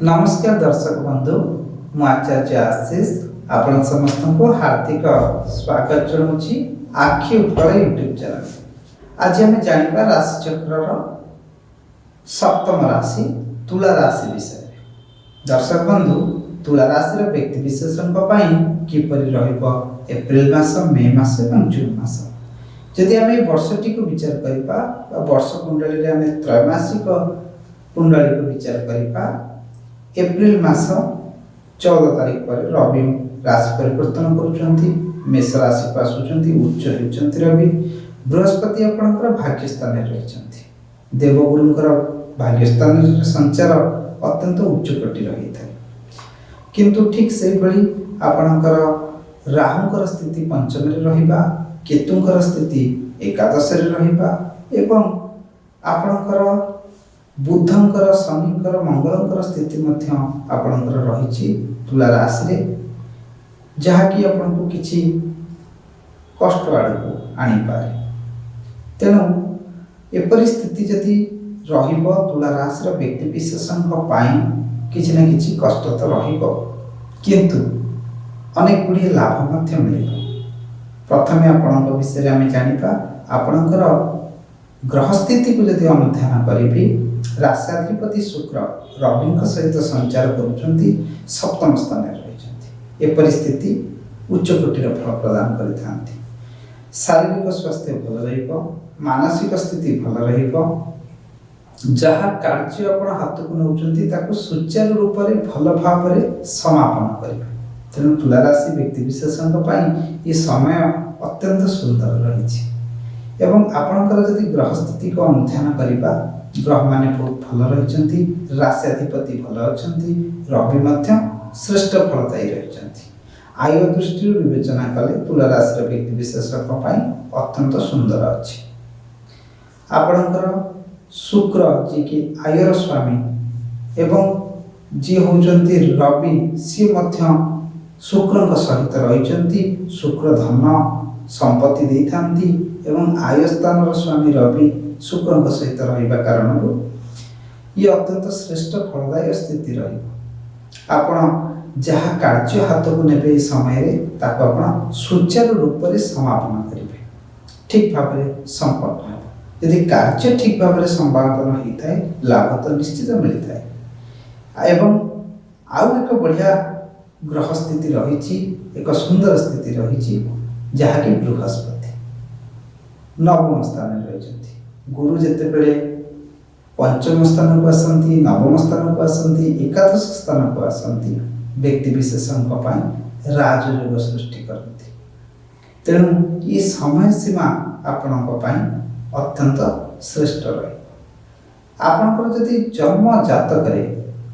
नमस्कार दर्शक बंधु मु आचार्य आशीष आपण समस्त को हार्दिक स्वागत जनाऊँगी आखि उफल यूट्यूब चैनल। आज आम जाना राशि चक्र सप्तम राशि तुला राशि विषय। दर्शक बंधु तुला राशि व्यक्ति विशेषण किपरि एप्रिल मास मे मास और जून मास जदि आम वर्षटी को विचार करबा वर्ष कुंडली आम त्रैमासिक कुंडली को विचार करबा एप्रिल मास 14 तारीख पर रवि राशि परिवर्तन करुँच मेष राशि को आसुँच उच्च होती रवि बृहस्पति आपणकर भाग्य स्थान रही देवगुरुंकर भाग्य स्थान संचार अत्यंत उच्च कोटि रही था किंतु ठीक से भली आपणकर राहुंकर स्थिति पंचम रहिबा केतुंकर स्थिति एकादश रहिबा एवं आपणकर बुधंकर शनिकर मंगलंकर स्थिति मध्य आपणकर रही तुला राशि रे जहाँकि आपन को किछि कष्ट आड़को आनीपारे तेणु एपरि स्थिति जदि रहिबो तुला राशि व्यक्ति विशेषण किछि ना किछि कष्ट तो रहिबो किंतु अनेक गुड़िए लाभ मध्य मिलिबो। प्रथमे आपणक विषय आम जानिबा आपणकर ग्रह स्थिति को जदि अनुध्यान करी राष्ट्राधिपति शुक्र रवि सहित संचार करुँच सप्तम स्थान रही परिस्थिति उच्च कोटिर फल प्रदान करते शारीरिक स्वास्थ्य भल रनसिक स्थिति भल रहा कार्य आपण हाथ को नौकरी सुचारू रूप से भल भाव समापन करेंगे। तेणु तुला राशि व्यक्ति विशेषण ये समय अत्यंत सुंदर रही एवं आपणकर जदि ग्रह स्थिति को अनुध्यान करवा ग्रह माने बहुत भल रही राष्ट्राधिपति भल अच्छा रवि श्रेष्ठ फलदायी रही आय दृष्टि विवेचना कले तुला राशि व्यक्ति विशेषण अत्यंत सुंदर अच्छी आपणकर शुक्र जी की आयर स्वामी एवं जी होती रवि सी शुक्र सहित रही शुक्र धन संपत्ति दे था आय स्थान स्वामी रवि शुक्र सहित रहा कारण ये अत्यंत श्रेष्ठ फलदायी स्थिति रहा जहाँ कार्य हाथ को ने समय सुचारू रूप से समापन करेंगे ठीक भाव संपन्न हो यदि कार्य ठीक भाव संपादन होता है लाभ तो निश्चित मिलता है एवं आउ एक बढ़िया ग्रह स्थिति रही एक सुंदर स्थिति रही जहाँकि बृहस्पति नवम स्थान रही गुरु जिते बड़े पंचम स्थान को आसती नवम स्थान को आसती एकादश स्थान को आसती व्यक्ति विशेषण राजयोग सृष्टि करती तेणु ये समय सीमा आपण अत्यंत श्रेष्ठ रहे आपणकर जदि जन्म जातक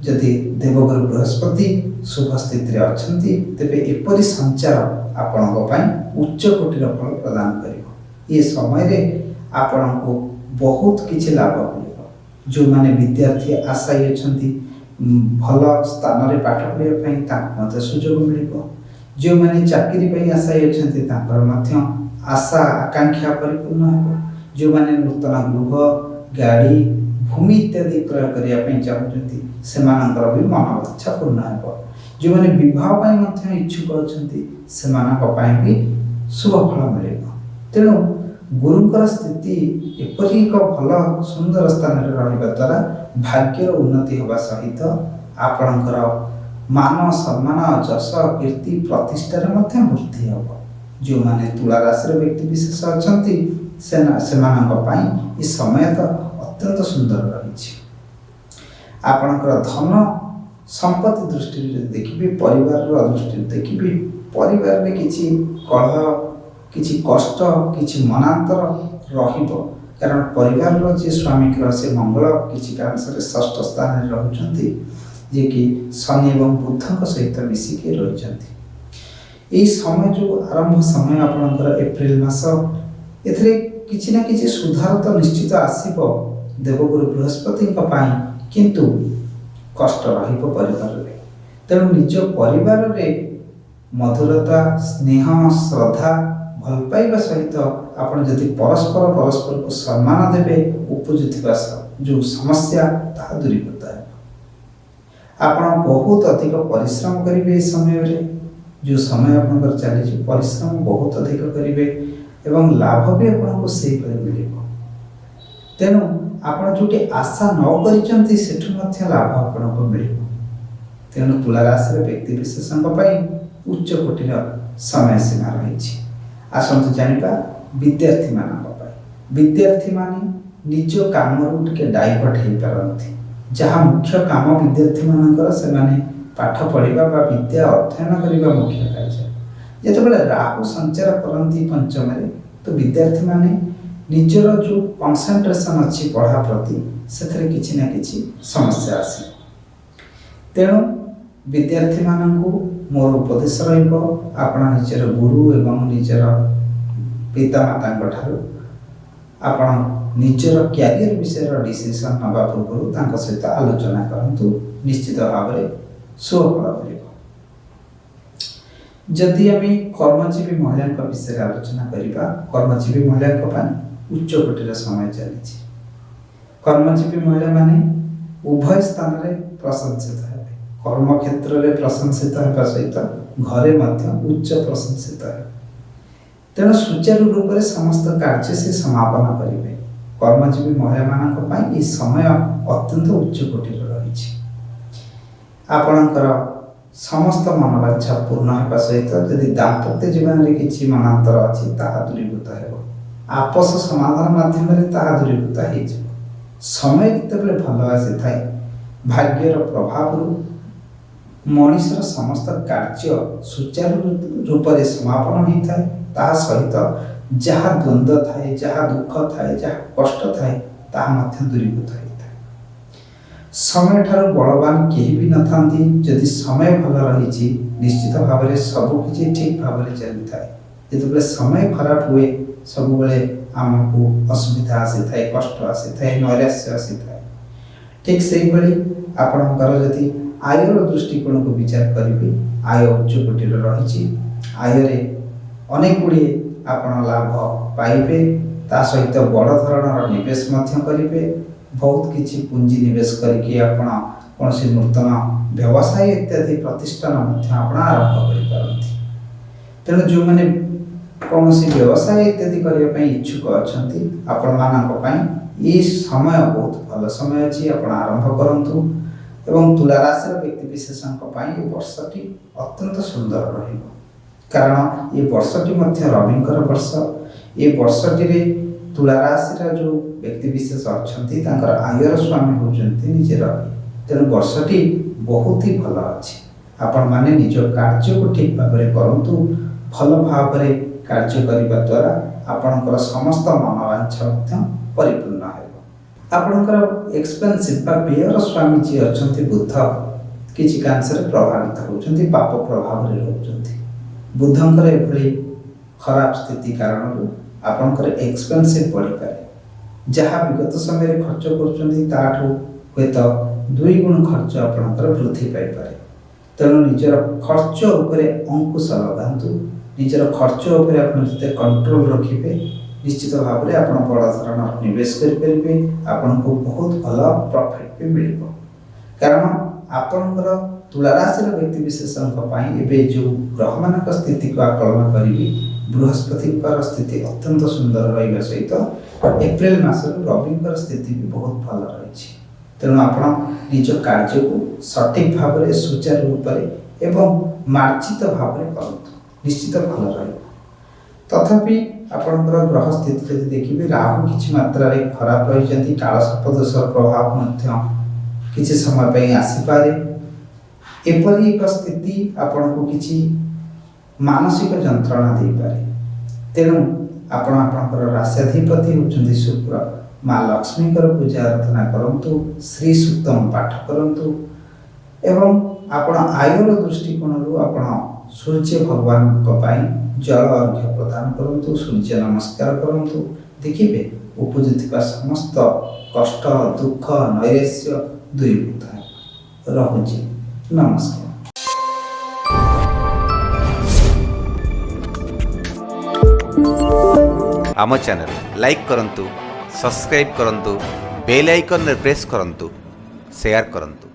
जदि देवगुरु बृहस्पति शुभ स्थिति अच्छा तेरे एपरी संचार आपण उच्च कोटिर फल प्रदान कर ये समय आपण को बहुत किछि लाभ मिल जो माने विद्यार्थी आशायी अच्छा भल स्थान में पाठ पढ़ाई सुजोग मिल जो मैंने चाकरी आशायी अच्छा आशा आकांक्षा परिपूर्ण हो जो मैंने नूतन गृह गाड़ी भूमि इत्यादि क्रय करने चाहते से भी मनोवांछा पूर्ण हो जो मैंने विवाह इच्छुक अच्छा भी शुभ फल मिल तेणु गुरुंकर स्थिति एपरी एक भल सुंदर स्थान रहा द्वारा भाग्यर उन्नति होगा सहित आपणकर मान सम्मान जश कीर्ति प्रतिष्ठार वृद्धि हम जो माने तुला राशि व्यक्ति विशेष अच्छा से समय तो अत्यंत सुंदर रही आपणकर धन संपत्ति दृष्टि देखिए परिवार दृष्टि देखिए परिवार में किसी कलह किसी कष्ट किसी मनांतर रहिबो कारण परिवार जी स्वामी से मंगल किसी कारण से षष्ठ स्थान रही जे कि शनि एवं बुध सहित मिसिके रही समय जो आरंभ समय आपणकर एप्रिल मास एथिरे किछि ना किछि सुधार तो निश्चित आसीबो देवगुरु बृहस्पति किंतु कष्ट रहिबो परिवार रे तेणु निज परिवार रे मधुरता स्नेह श्रद्धा भल पाइबा सहित आपण जदि परस्पर परस्पर को सम्मान देवे उपजुवा जो समस्या ता दूरीकृत है ଆପଣ ବହୁତ ଅଧିକ ପରିଶ୍ରମ କରିବେ ଏ ସମୟରେ। ଯେଉଁ ସମୟ ଆପଣଙ୍କର ଚାଲିଛି ପରିଶ୍ରମ ବହୁତ ଅଧିକ କରିବେ ଏବଂ ଲାଭ ବି ଆପଣଙ୍କୁ ସେହିପରି ମିଳିବ। ତେଣୁ ଆପଣ ଯେଉଁଠି ଆଶା ନ କରିଛନ୍ତି ସେଠୁ ମଧ୍ୟ ଲାଭ ଆପଣଙ୍କୁ ମିଳିବ। ତେଣୁ ତୁଳା ରାଶିର ବ୍ୟକ୍ତିବିଶେଷଙ୍କ ପାଇଁ ଉଚ୍ଚ କୋଟିର ସମୟସୀମା ରହିଛି। ଆସନ୍ତୁ ଜାଣିବା ବିଦ୍ୟାର୍ଥୀମାନଙ୍କ ପାଇଁ। ବିଦ୍ୟାର୍ଥୀମାନେ ନିଜ କାମରୁ ଟିକେ ଡାଇଭର୍ଟ ହୋଇପାରନ୍ତି। ଯାହା ମୁଖ୍ୟ କାମ ବିଦ୍ୟାର୍ଥୀମାନଙ୍କର ସେମାନେ ପାଠ ପଢ଼ିବା ବା ବିଦ୍ୟା ଅଧ୍ୟୟନ କରିବା ମୁଖ୍ୟ କାର୍ଯ୍ୟ। ଯେତେବେଳେ ରାହୁ ସଞ୍ଚାର କରନ୍ତି ପଞ୍ଚମରେ ତ ବିଦ୍ୟାର୍ଥୀମାନେ ନିଜର ଯେଉଁ କନସେନ୍ଟ୍ରେସନ୍ ଅଛି ପଢ଼ା ପ୍ରତି ସେଥିରେ କିଛି ନା କିଛି ସମସ୍ୟା ଆସେ। ତେଣୁ ବିଦ୍ୟାର୍ଥୀମାନଙ୍କୁ ମୋର ଉପଦେଶ ରହିବ, ଆପଣ ନିଜର ଗୁରୁ ଏବଂ ନିଜର ପିତାମାତାଙ୍କ ଠାରୁ ଆପଣ ନିଜର କ୍ୟାରିୟର ବିଷୟର ଡିସିସନ୍ ନେବା ପୂର୍ବରୁ ତାଙ୍କ ସହିତ ଆଲୋଚନା କରନ୍ତୁ। ନିଶ୍ଚିତ ଭାବରେ ସୁଫଳ ମିଳିବ। ଯଦି ଆମେ କର୍ମଜୀବୀ ମହିଳାଙ୍କ ବିଷୟରେ ଆଲୋଚନା କରିବା, କର୍ମଜୀବୀ ମହିଳାଙ୍କ ପାଇଁ ଉଚ୍ଚ କୋଟିର ସମୟ ଚାଲିଛି। କର୍ମଜୀବୀ ମହିଳାମାନେ ଉଭୟ ସ୍ଥାନରେ ପ୍ରଶଂସିତ ହେବେ। କର୍ମକ୍ଷେତ୍ରରେ ପ୍ରଶଂସିତ ହେବା ସହିତ ଘରେ ମଧ୍ୟ ଉଚ୍ଚ ପ୍ରଶଂସିତ ହେବେ। ତେଣୁ ସୁଚାରୁ ରୂପରେ ସମସ୍ତ କାର୍ଯ୍ୟ ସେ ସମାପନ କରିବେ। କର୍ମଜୀବୀ ମହିଳାମାନଙ୍କ ପାଇଁ ଏହି ସମୟ ଅତ୍ୟନ୍ତ ଉଚ୍ଚ କୋଟିର ରହିଛି। ଆପଣଙ୍କର ସମସ୍ତ ମନବାଞ୍ଛା ପୂର୍ଣ୍ଣ ହେବା ସହିତ ଯଦି ଦାମ୍ପତ୍ୟ ଜୀବନରେ କିଛି ମନାନ୍ତର ଅଛି ତାହା ଦୂରୀଭୂତ ହେବ। ଆପୋଷ ସମାଧାନ ମାଧ୍ୟମରେ ତାହା ଦୂରୀଭୂତ ହୋଇଯିବ। ସମୟ ଯେତେବେଳେ ଭଲ ଆସିଥାଏ, ଭାଗ୍ୟର ପ୍ରଭାବରୁ ମଣିଷର ସମସ୍ତ କାର୍ଯ୍ୟ ସୁଚାରୁ ରୂପରେ ସମାପନ ହୋଇଥାଏ। ତାହା ସହିତ ଯାହା ଦ୍ୱନ୍ଦ୍ୱ ଥାଏ, ଯାହା ଦୁଃଖ ଥାଏ, ଯାହା କଷ୍ଟ ଥାଏ ତାହା ମଧ୍ୟ ଦୂରୀଭୂତ ହୋଇଥାଏ। ସମୟଠାରୁ ବଳବାନ କେହି ବି ନଥାନ୍ତି। ଯଦି ସମୟ ଭଲ ରହିଛି ନିଶ୍ଚିତ ଭାବରେ ସବୁକିଛି ଠିକ୍ ଭାବରେ ଚାଲିଥାଏ। ଯେତେବେଳେ ସମୟ ଖରାପ ହୁଏ ସବୁବେଳେ ଆମକୁ ଅସୁବିଧା ଆସିଥାଏ, କଷ୍ଟ ଆସିଥାଏ, ନୈରାଶ୍ୟ ଆସିଥାଏ। ଠିକ୍ ସେହିଭଳି ଆପଣଙ୍କର ଯଦି ଆୟର ଦୃଷ୍ଟିକୋଣକୁ ବିଚାର କରିବେ, ଆୟ ଉଚ୍ଚ କୋଟିର ରହିଛି। ଆୟରେ ଅନେକ ଗୁଡ଼ିଏ ଆପଣ ଲାଭ ପାଇବେ। ତା ସହିତ ବଡ଼ ଧରଣର ନିବେଶ ମଧ୍ୟ କରିବେ। ବହୁତ କିଛି ପୁଞ୍ଜି ନିବେଶ କରିକି ଆପଣ କୌଣସି ନୂତନ ବ୍ୟବସାୟ ଇତ୍ୟାଦି ପ୍ରତିଷ୍ଠାନ ମଧ୍ୟ ଆପଣ ଆରମ୍ଭ କରିପାରନ୍ତି। ତେଣୁ ଯେଉଁମାନେ କୌଣସି ବ୍ୟବସାୟ ଇତ୍ୟାଦି କରିବା ପାଇଁ ଇଚ୍ଛୁକ ଅଛନ୍ତି ଆପଣମାନଙ୍କ ପାଇଁ ଏହି ସମୟ ବହୁତ ଭଲ ସମୟ ଅଛି। ଆପଣ ଆରମ୍ଭ କରନ୍ତୁ। ଏବଂ ତୁଲା ରାଶିର ବ୍ୟକ୍ତିବିଶେଷଙ୍କ ପାଇଁ ଏ ବର୍ଷଟି ଅତ୍ୟନ୍ତ ସୁନ୍ଦର ରହିବ। କାରଣ ଏ ବର୍ଷଟି ମଧ୍ୟ ରବିଙ୍କର ବର୍ଷ। ଏ ବର୍ଷଟିରେ ତୁଲା ରାଶିର ଯେଉଁ ବ୍ୟକ୍ତିବିଶେଷ ଅଛନ୍ତି ତାଙ୍କର ଆୟର ସ୍ୱାମୀ ହେଉଛନ୍ତି ନିଜେ ରବି। ତେଣୁ ବର୍ଷଟି ବହୁତ ହି ଭଲ ଅଛି। ଆପଣମାନେ ନିଜ କାର୍ଯ୍ୟକୁ ଠିକ୍ ଭାବରେ କରନ୍ତୁ। ଭଲ ଭାବରେ କାର୍ଯ୍ୟ କରିବା ଦ୍ୱାରା ଆପଣଙ୍କର ସମସ୍ତ ମନୋବାଞ୍ଛା ମଧ୍ୟ ପରିପୂର୍ଣ୍ଣ ହେବ। ଆପଣଙ୍କର ଏକ୍ସପେନ୍ସିଭ୍ ବା ବ୍ୟୟର ସ୍ୱାମୀ ଯିଏ ଅଛନ୍ତି ବୁଧ କିଛି କାଂଶରେ ପ୍ରଭାବିତ ହେଉଛନ୍ତି, ପାପ ପ୍ରଭାବରେ ରହୁଛନ୍ତି। ବୁଧଙ୍କର ଏଭଳି ଖରାପ ସ୍ଥିତି କାରଣରୁ ଆପଣଙ୍କର ଏକ୍ସପେନ୍ସିଭ୍ ବଢ଼ିପାରେ। ଯାହା ବିଗତ ସମୟରେ ଖର୍ଚ୍ଚ କରୁଛନ୍ତି ତାଠୁ ହୁଏତ 2 ଗୁଣ ଖର୍ଚ୍ଚ ଆପଣଙ୍କର ବୃଦ୍ଧି ପାଇପାରେ। ତେଣୁ ନିଜର ଖର୍ଚ୍ଚ ଉପରେ ଅଙ୍କୁଶ ଲଗାନ୍ତୁ। ନିଜର ଖର୍ଚ୍ଚ ଉପରେ ଆପଣ ଯେତେ କଣ୍ଟ୍ରୋଲ ରଖିବେ ନିଶ୍ଚିତ ଭାବରେ ଆପଣ ବଡ଼ ଧରଣର ନିବେଶ କରିପାରିବେ। ଆପଣଙ୍କୁ ବହୁତ ଭଲ ପ୍ରଫିଟ୍ ବି ମିଳିବ। କାରଣ ଆପଣଙ୍କର ତୁଳା ରାଶିର ବ୍ୟକ୍ତିବିଶେଷଙ୍କ ପାଇଁ ଏବେ ଯେଉଁ ଗ୍ରହମାନଙ୍କ ସ୍ଥିତିକୁ ଆକଳନ କରିବି, ବୃହସ୍ପତିଙ୍କର ସ୍ଥିତି ଅତ୍ୟନ୍ତ ସୁନ୍ଦର ରହିବା ସହିତ ଏପ୍ରିଲ ମାସରୁ ରବିଙ୍କର ସ୍ଥିତି ବି ବହୁତ ଭଲ ରହିଛି। ତେଣୁ ଆପଣ ନିଜ କାର୍ଯ୍ୟକୁ ସଠିକ୍ ଭାବରେ ସୁଚାରୁ ରୂପରେ ଏବଂ ମାର୍ଜିତ ଭାବରେ କରନ୍ତୁ। ନିଶ୍ଚିତ ଭଲ ରହିବ। ତଥାପି ଆପଣଙ୍କର ଗ୍ରହ ସ୍ଥିତି ଯଦି ଦେଖିବେ, ରାହୁ କିଛି ମାତ୍ରାରେ ଖରାପ ରହିଛନ୍ତି। କାଳସର୍ପ ଦୋଷର ପ୍ରଭାବ ମଧ୍ୟ କିଛି ସମୟ ପାଇଁ ଆସିପାରେ। ଏପରି ଏକ ସ୍ଥିତି ଆପଣଙ୍କୁ କିଛି ମାନସିକ ଯନ୍ତ୍ରଣା ଦେଇପାରେ। ତେଣୁ ଆପଣ ଆପଣଙ୍କର ରାଶ୍ୟାଧିପତି ହେଉଛନ୍ତି ଶୁକ୍ର। ମା ଲକ୍ଷ୍ମୀଙ୍କର ପୂଜା ଆରାଧନା କରନ୍ତୁ, ଶ୍ରୀ ସୂକ୍ତମ ପାଠ କରନ୍ତୁ ଏବଂ ଆପଣ ଆୟର ଦୃଷ୍ଟିକୋଣରୁ ଆପଣ ସୂର୍ଯ୍ୟ ଭଗବାନଙ୍କ ପାଇଁ ଜଳ ଅର୍ଘ୍ୟ ପ୍ରଦାନ କରନ୍ତୁ, ସୂର୍ଯ୍ୟ ନମସ୍କାର କରନ୍ତୁ। ଦେଖିବେ ଉପୁଜୁଥିବା ସମସ୍ତ କଷ୍ଟ, ଦୁଃଖ, ନୈରାଶ୍ୟ ଦୂରୀଭୂତ ହେବ। ରହୁଛି, ନମସ୍କାର। ଆମ ଚ୍ୟାନେଲ ଲାଇକ୍ କରନ୍ତୁ, ସବସ୍କ୍ରାଇବ୍ କରନ୍ତୁ, ବେଲ୍ ଆଇକନ୍ରେ ପ୍ରେସ୍ କରନ୍ତୁ, ସେୟାର କରନ୍ତୁ।